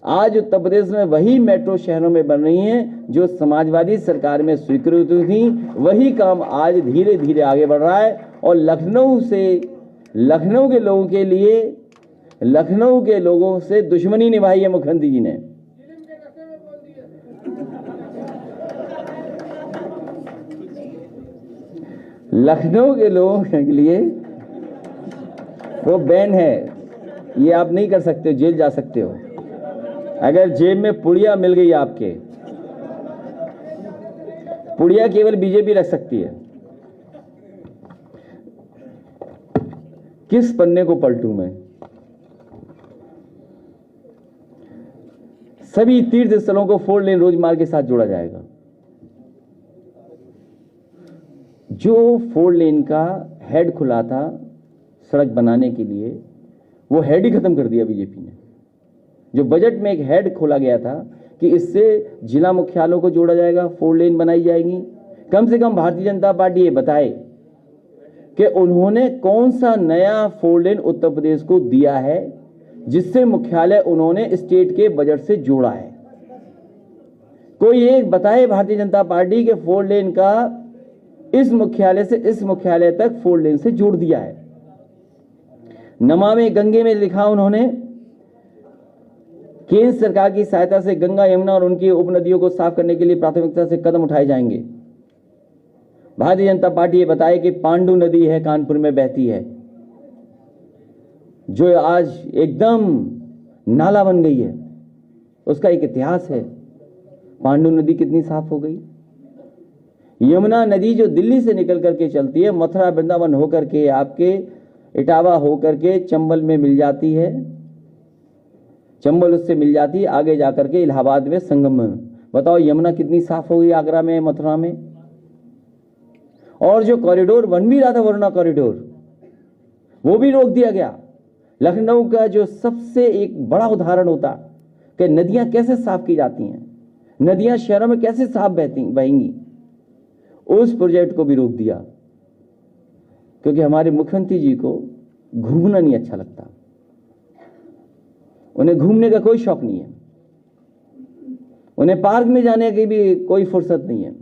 आज उत्तर प्रदेश में वही मेट्रो शहरों में बन रही हैं जो समाजवादी सरकार में स्वीकृत थी। वही काम आज धीरे धीरे आगे बढ़ रहा है और लखनऊ के लोगों के लिए, लखनऊ के लोगों से दुश्मनी निभाई है मुख्यमंत्री जी ने। लखनऊ के लोगों के लिए वो बैन है, ये आप नहीं कर सकते, जेल जा सकते हो। अगर जेब में पुड़िया मिल गई आपके, पुड़िया केवल बीजेपी रख सकती है। किस पन्ने को पलटूं मैं? सभी तीर्थ स्थलों को 4 लेन रोड मार्ग के साथ जोड़ा जाएगा। जो 4 लेन का हेड खुला था सड़क बनाने के लिए, वो हेड ही खत्म कर दिया बीजेपी ने। जो बजट में एक हेड खोला गया था कि इससे जिला मुख्यालयों को जोड़ा जाएगा, 4 लेन बनाई जाएगी। कम से कम भारतीय जनता पार्टी ये बताए कि उन्होंने कौन सा नया 4 लेन उत्तर प्रदेश को दिया है जिससे मुख्यालय उन्होंने स्टेट के बजट से जोड़ा है। कोई एक बताए भारतीय जनता पार्टी के 4 लेन का इस मुख्यालय से इस मुख्यालय तक 4 लेन से जोड़ दिया है। नमामि गंगे में लिखा उन्होंने केंद्र सरकार की सहायता से गंगा, यमुना और उनकी उपनदियों को साफ करने के लिए प्राथमिकता से कदम उठाए जाएंगे। भारतीय जनता पार्टी ये बताए कि पांडु नदी है कानपुर में बहती है, जो आज एकदम नाला बन गई है, उसका एक इतिहास है। पांडु नदी कितनी साफ हो गई। यमुना नदी जो दिल्ली से निकल करके चलती है, मथुरा वृंदावन होकर के आपके इटावा होकर के चंबल में मिल जाती है, चंबल उससे मिल जाती है, आगे जाकर के इलाहाबाद में संगम में। बताओ यमुना कितनी साफ हो गई आगरा में, मथुरा में। और जो कॉरिडोर बन भी रहा था वरुणा कॉरिडोर, वो भी रोक दिया गया। लखनऊ का जो सबसे एक बड़ा उदाहरण होता कि नदियां कैसे साफ की जाती हैं, नदियां शहरों में कैसे साफ बहेंगी, उस प्रोजेक्ट को भी रोक दिया क्योंकि हमारे मुख्यमंत्री जी को घूमना नहीं अच्छा लगता। उन्हें घूमने का कोई शौक नहीं है, उन्हें पार्क में जाने की भी कोई फुर्सत नहीं है।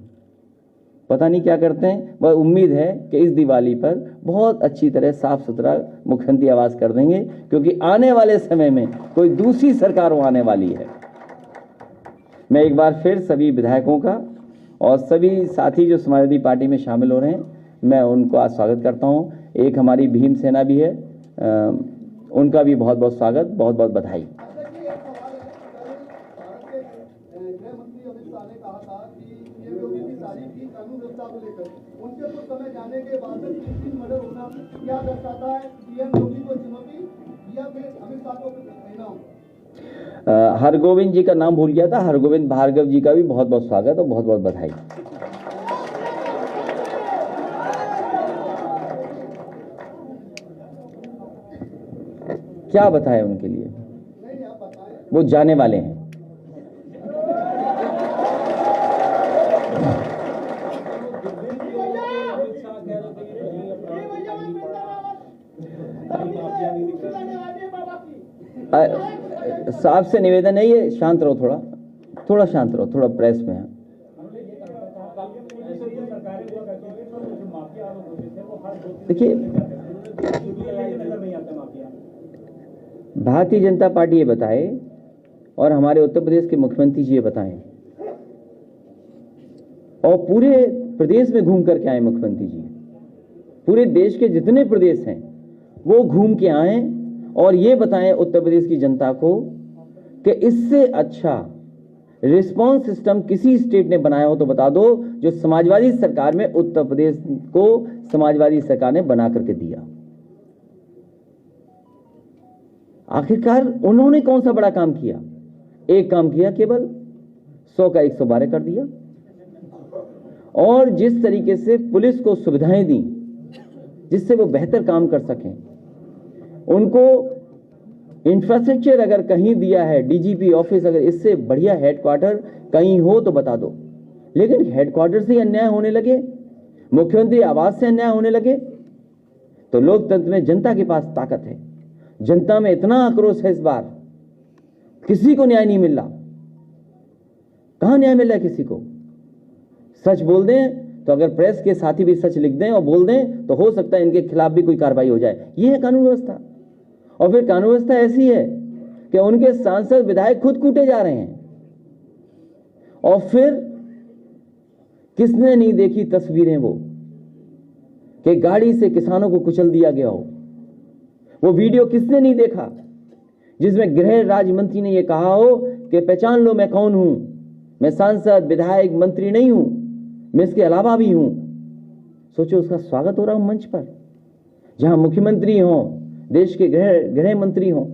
पता नहीं क्या करते हैं। वह उम्मीद है कि इस दिवाली पर बहुत अच्छी तरह साफ सुथरा मुख्यमंत्री आवास कर देंगे, क्योंकि आने वाले समय में कोई दूसरी सरकार आने वाली है। मैं एक बार फिर सभी विधायकों का और सभी साथी जो समाजवादी पार्टी में शामिल हो रहे हैं, मैं उनको आज स्वागत करता हूं। एक हमारी भीम सेना भी है, उनका भी बहुत बहुत स्वागत, बहुत बहुत बधाई। उनके कुछ समय जाने के बाद मर्डर होना क्या दर्शाता है? पीएम योगी को चुनौती या फिर अमित शाह को कहना? हरगोविंद जी का नाम भूल गया था, हरगोविंद भार्गव जी का भी बहुत बहुत स्वागत और बहुत बहुत बधाई। क्या बताएं उनके लिए, वो जाने वाले हैं। साहब से निवेदन है, ये शांत रहो, थोड़ा शांत रहो, थोड़ा प्रेस में है। देखिए, भारतीय जनता पार्टी ये बताए और हमारे उत्तर प्रदेश के मुख्यमंत्री जी ये बताएं, और पूरे प्रदेश में घूम करके आए मुख्यमंत्री जी, पूरे देश के जितने प्रदेश हैं वो घूम के आए और ये बताएं उत्तर प्रदेश की जनता को कि इससे अच्छा रिस्पांस सिस्टम किसी स्टेट ने बनाया हो तो बता दो, जो समाजवादी सरकार में उत्तर प्रदेश को समाजवादी सरकार ने बना करके दिया। आखिरकार उन्होंने कौन सा बड़ा काम किया? एक काम किया, केवल 100 का 112 कर दिया, और जिस तरीके से पुलिस को सुविधाएं दी जिससे वो बेहतर काम कर सकें, उनको इंफ्रास्ट्रक्चर अगर कहीं दिया है, डीजीपी ऑफिस, अगर इससे बढ़िया हेडक्वार्टर कहीं हो तो बता दो। लेकिन हेडक्वार्टर से अन्याय होने लगे, मुख्यमंत्री आवास से अन्याय होने लगे, तो लोकतंत्र में जनता के पास ताकत है। जनता में इतना आक्रोश है इस बार, किसी को न्याय नहीं मिल रहा। कहां न्याय मिल रहा है किसी को? सच बोल दें तो अगर प्रेस के साथी भी सच लिख दें और बोल दें तो हो सकता है इनके खिलाफ भी कोई कार्रवाई हो जाए। ये है कानून व्यवस्था। और फिर कानून व्यवस्था ऐसी है कि उनके सांसद विधायक खुद कूटे जा रहे हैं, और फिर किसने नहीं देखी तस्वीरें वो कि गाड़ी से किसानों को कुचल दिया गया हो? वो वीडियो किसने नहीं देखा जिसमें गृह राज्य मंत्री ने यह कहा हो कि पहचान लो मैं कौन हूं, मैं सांसद विधायक मंत्री नहीं हूं, मैं इसके अलावा भी हूं। सोचो, उसका स्वागत हो रहा हूं मंच पर, जहां मुख्यमंत्री हो, देश के गृह मंत्री हो।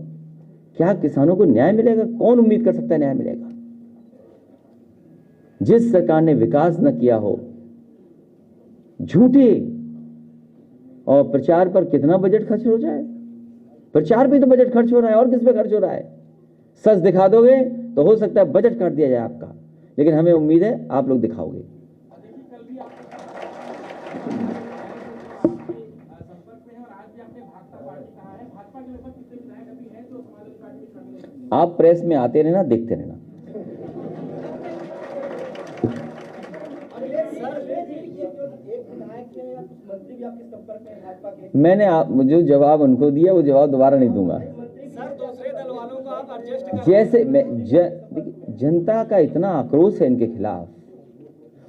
क्या किसानों को न्याय मिलेगा? कौन उम्मीद कर सकता है न्याय मिलेगा? जिस सरकार ने विकास न किया हो, झूठे और प्रचार पर कितना बजट खर्च हो जाए? प्रचार पे तो बजट खर्च हो रहा है, और किस पे खर्च हो रहा है? सच दिखा दोगे तो हो सकता है बजट काट दिया जाए आपका, लेकिन हमें उम्मीद है आप लोग दिखाओगे। आप प्रेस में आते रहना, देखते रहना। मैंने जो जवाब उनको दिया वो जवाब दोबारा नहीं दूंगा। जैसे मैं जनता का इतना आक्रोश है इनके खिलाफ,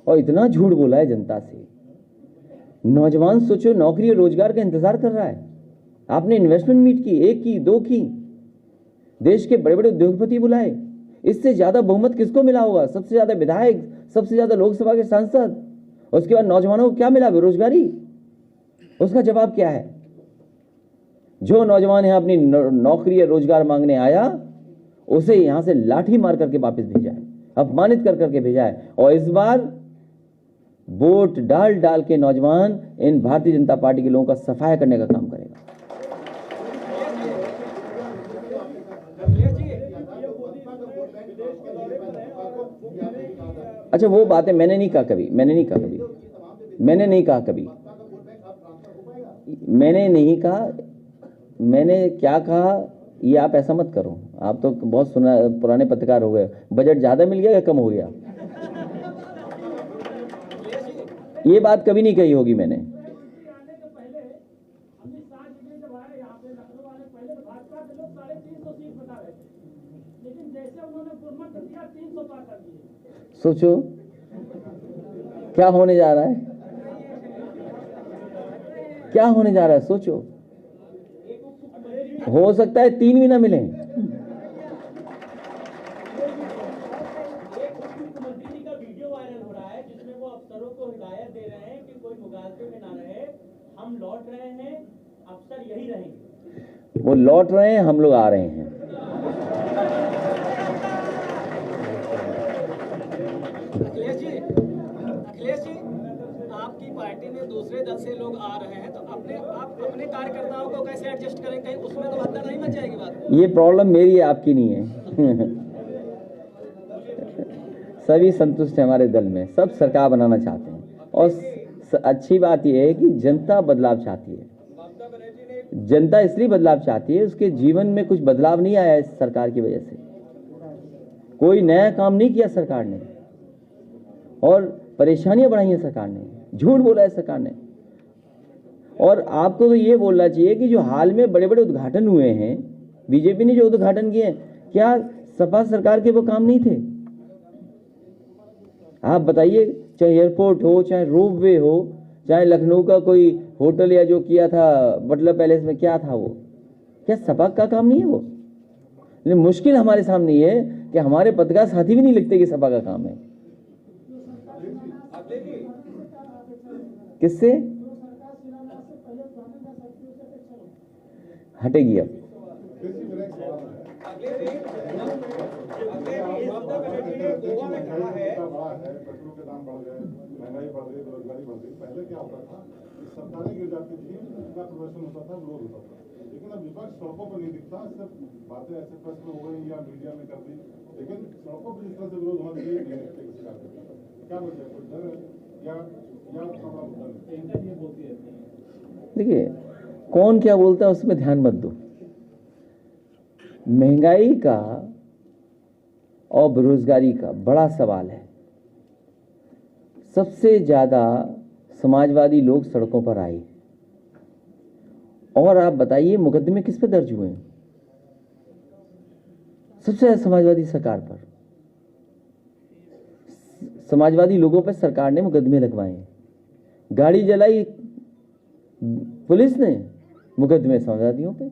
और इतना झूठ बोला है जनता से। नौजवान सोचो, नौकरी और रोजगार का इंतजार कर रहा है। आपने इन्वेस्टमेंट मीट की, 1 की, 2 की, देश के बड़े बड़े उद्योगपति बुलाए। इससे ज्यादा बहुमत किसको मिला होगा? सबसे ज्यादा विधायक, सबसे ज्यादा लोकसभा के सांसद। उसके बाद नौजवानों को क्या मिला? बेरोजगारी। उसका जवाब क्या है? जो नौजवान यहां अपनी नौकरी या रोजगार मांगने आया, उसे यहां से लाठी मार करके वापस भेजा है, अपमानित कर करके भेजा है। और इस बार वोट डाल डाल के नौजवान इन भारतीय जनता पार्टी के लोगों का सफाया करने का काम करेगा। अच्छा, वो बातें मैंने नहीं कहा कभी, मैंने नहीं कहा मैंने क्या कहा ये आप ऐसा मत करो, आप तो बहुत पुराने पत्रकार हो गए। बजट ज़्यादा मिल गया या कम हो गया? ये बात कभी नहीं कही होगी मैंने। सोचो क्या होने जा रहा है, क्या होने जा रहा है, सोचो। हो सकता है 3 भी ना मिले। वो लौट रहे हैं, हम लोग आ रहे हैं। अखिलेश जी, आपकी पार्टी में दूसरे दल से लोग आ रहे हैं, तो आप अपने कार्यकर्ताओं को कैसे एडजस्ट करें? कहीं उसमें तो हल्ला नहीं मच जाएगी बात? ये प्रॉब्लम मेरी है, आपकी नहीं है। सभी संतुष्ट हैं हमारे दल में, सब सरकार बनाना चाहते हैं। और अच्छी बात यह है कि जनता बदलाव चाहती है। जनता इसलिए बदलाव चाहती है, उसके जीवन में कुछ बदलाव नहीं आया इस सरकार की वजह से। कोई नया काम नहीं किया सरकार ने, और परेशानियां बढ़ाई हैं सरकार ने, झूठ बोला है सरकार ने। और आपको तो ये बोलना चाहिए कि जो हाल में बड़े बड़े उद्घाटन हुए हैं, बीजेपी ने जो उद्घाटन किए हैं, क्या सपा सरकार के वो काम नहीं थे? आप बताइए, चाहे एयरपोर्ट हो, चाहे रोपवे हो, चाहे लखनऊ का कोई होटल या जो किया था बटलर पैलेस में, क्या था वो? क्या सपा का काम नहीं है वो? लेकिन मुश्किल हमारे सामने ये है कि हमारे पत्रकार साथी भी नहीं लिखते कि सपा का काम है। किससे हटेगी अब? महंगाई बढ़ रही, बेरोजगारी बढ़ रही। पहले क्या होता था कि सरकारें गिर जाती थी, उनका प्रदर्शन होता था, विरोध होता था। लेकिन अब विपक्ष सड़कों पर नहीं दिखता, सिर्फ बातें ऐसे प्रेस में हो गई या मीडिया में कर दी, लेकिन सड़कों पर जिस तरह से विरोध होना चाहिए नहीं दिखते किसी का। क्या बोलते हैं, कोई डर है या देखिए, कौन क्या बोलता है उसमें ध्यान मत दो। महंगाई का और बेरोजगारी का बड़ा सवाल है। सबसे ज्यादा समाजवादी लोग सड़कों पर आए। और आप बताइए, मुकदमे किस पे दर्ज हुए हैं? सबसे ज्यादा समाजवादी सरकार पर, समाजवादी लोगों पर सरकार ने मुकदमे लगवाए। गाड़ी जलाई पुलिस ने, मुकदमे समाजवादियों पे।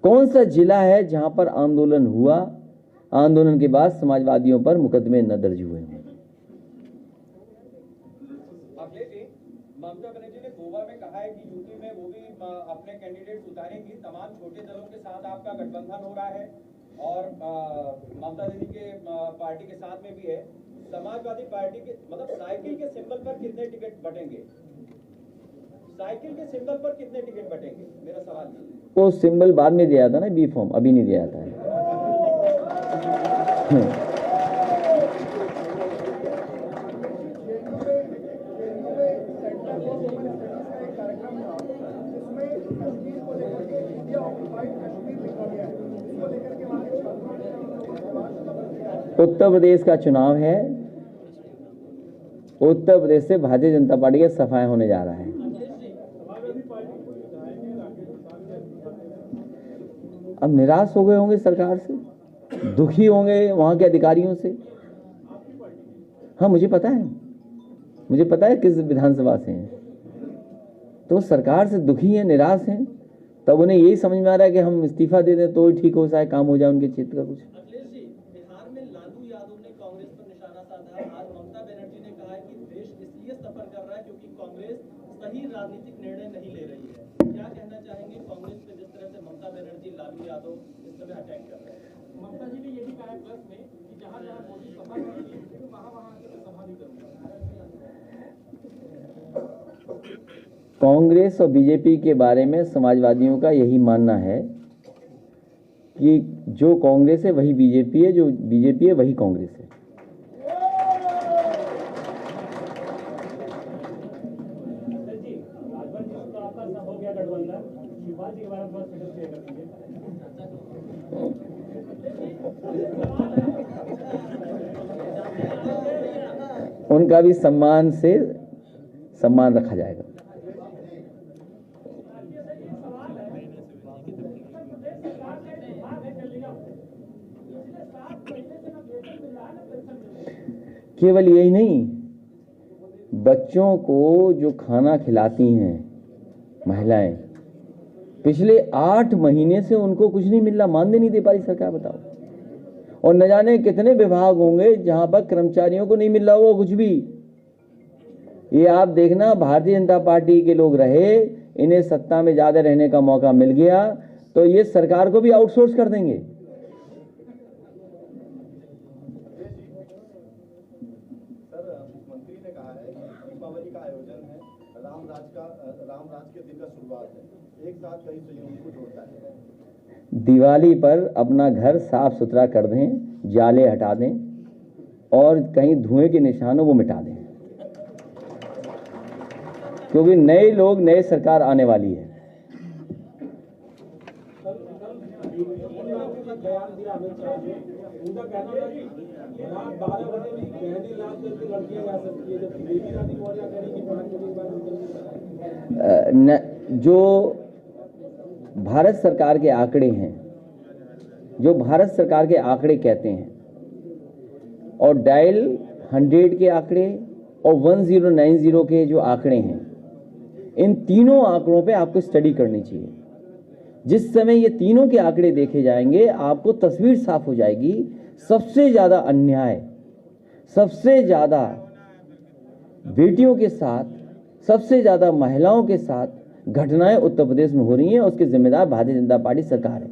कौन सा जिला है जहां पर आंदोलन हुआ, आंदोलन के बाद समाजवादियों पर मुकदमे न दर्ज हुए हैं? ममता बनर्जी ने गोवा में कहा है कि यूपी में वो भी अपने कैंडिडेट उतारेंगी। तमाम छोटे दलों के साथ आपका गठबंधन हो रहा है, और ममता दीदी के पार्टी के साथ में भी है। समाजवादी पार्टी के मतलब साइकिल के सिंबल पर कितने टिकट बटेंगे? साइकिल के सिंबल पर कितने टिकट बटेंगे, मेरा सवाल है। वो सिंबल बाद में दिया था ना, बी फॉर्म अभी नहीं दिया था। उत्तर प्रदेश का चुनाव है, उत्तर प्रदेश से भारतीय जनता पार्टी का सफाया होने जा रहा है। अब निराश हो गए होंगे सरकार से, दुखी होंगे वहां के अधिकारियों से। हाँ, मुझे पता है किस विधानसभा से हैं। तो सरकार से दुखी हैं, निराश हैं। तब उन्हें यही समझ में आ रहा है कि हम इस्तीफा दे दें तो ठीक हो, शायद काम हो जाए उनके क्षेत्र का कुछ। अखिलेश जी, बिहार में लालू यादव ने कांग्रेस पर निशाना साधा। आज ममता बनर्जी ने कहा है कि देश इसलिए सफर कर रहा है क्योंकि कांग्रेस सही राजनीतिक निर्णय नहीं ले रही है। क्या कहना चाहेंगे कांग्रेस पे, जिस तरह से ममता बनर्जी लालू यादव इस समय अटैक कर रहे हैं? ममता जी ने ये भी कहा है प्लस में कि जहां जहां मोदी सभा करेंगे वहां सभा भी करूंगा। कांग्रेस और बीजेपी के बारे में समाजवादियों का यही मानना है कि जो कांग्रेस है वही बीजेपी है, जो बीजेपी है वही कांग्रेस है। उनका भी सम्मान से सम्मान रखा जाएगा। केवल यही नहीं, बच्चों को जो खाना खिलाती हैं महिलाएं, पिछले 8 महीने से उनको कुछ नहीं मिल रहा, मानदेय नहीं दे पा रही सरकार, बताओ। और न जाने कितने विभाग होंगे जहां पर कर्मचारियों को नहीं मिल रहा होगा कुछ भी। ये आप देखना, भारतीय जनता पार्टी के लोग रहे, इन्हें सत्ता में ज्यादा रहने का मौका मिल गया तो ये सरकार को भी आउटसोर्स कर देंगे। मुख्यमंत्री ने कहा है कि दीपावली का आयोजन है, रामराज के दिन का शुरुआत है, एक साथ कई संयोजन को जोड़ता है। दिवाली पर अपना घर साफ सुथरा कर दें, जाले हटा दें और कहीं धुएं के निशान हो वो मिटा दें, क्योंकि नए लोग, नए सरकार आने वाली है। जो भारत सरकार के आंकड़े हैं, जो भारत सरकार के आंकड़े कहते हैं, और डायल 100 के आंकड़े और 1090 के जो आंकड़े हैं, इन तीनों आंकड़ों पे आपको स्टडी करनी चाहिए। जिस समय ये तीनों के आंकड़े देखे जाएंगे आपको तस्वीर साफ हो जाएगी। सबसे ज्यादा अन्याय, सबसे ज्यादा बेटियों के साथ, सबसे ज्यादा महिलाओं के साथ घटनाएं उत्तर प्रदेश में हो रही हैं, उसके जिम्मेदार भारतीय जनता पार्टी सरकार है।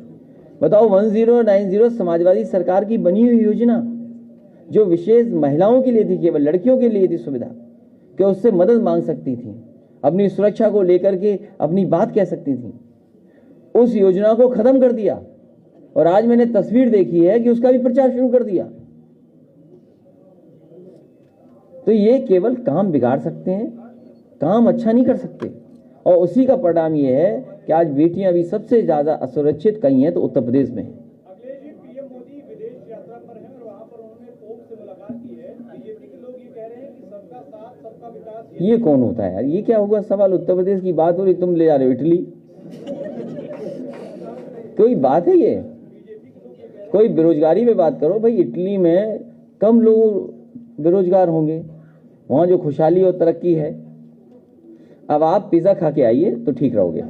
बताओ, 1090 समाजवादी सरकार की बनी हुई योजना जो विशेष महिलाओं के लिए थी, केवल लड़कियों के लिए थी सुविधा कि उससे मदद मांग सकती थी, अपनी सुरक्षा को लेकर के अपनी बात कह सकती थी, उस योजना को खत्म कर दिया। और आज मैंने तस्वीर देखी है कि उसका भी प्रचार शुरू कर दिया। तो ये केवल काम बिगाड़ सकते हैं, काम अच्छा नहीं कर सकते। और उसी का परिणाम ये है कि आज बेटियां भी सबसे ज्यादा असुरक्षित कहीं हैं तो उत्तर प्रदेश में। अखिलेश जी, पीएम मोदी विदेश यात्रा पर हैं और वहां पर उन्होंने पोप से मुलाकात की है। बीजेपी के लोग ये कह रहे हैं कि सबका साथ सबका विकास। ये कौन होता है यार? ये क्या हुआ सवाल? उत्तर प्रदेश की बात हो रही, तुम ले जा रहे हो इटली। कोई बात है ये? कोई बेरोजगारी में बात करो भाई। इटली में कम लोग बेरोजगार होंगे, वहां जो खुशहाली और तरक्की है। अब आप पिज्जा खा के आइए तो ठीक रहोगे।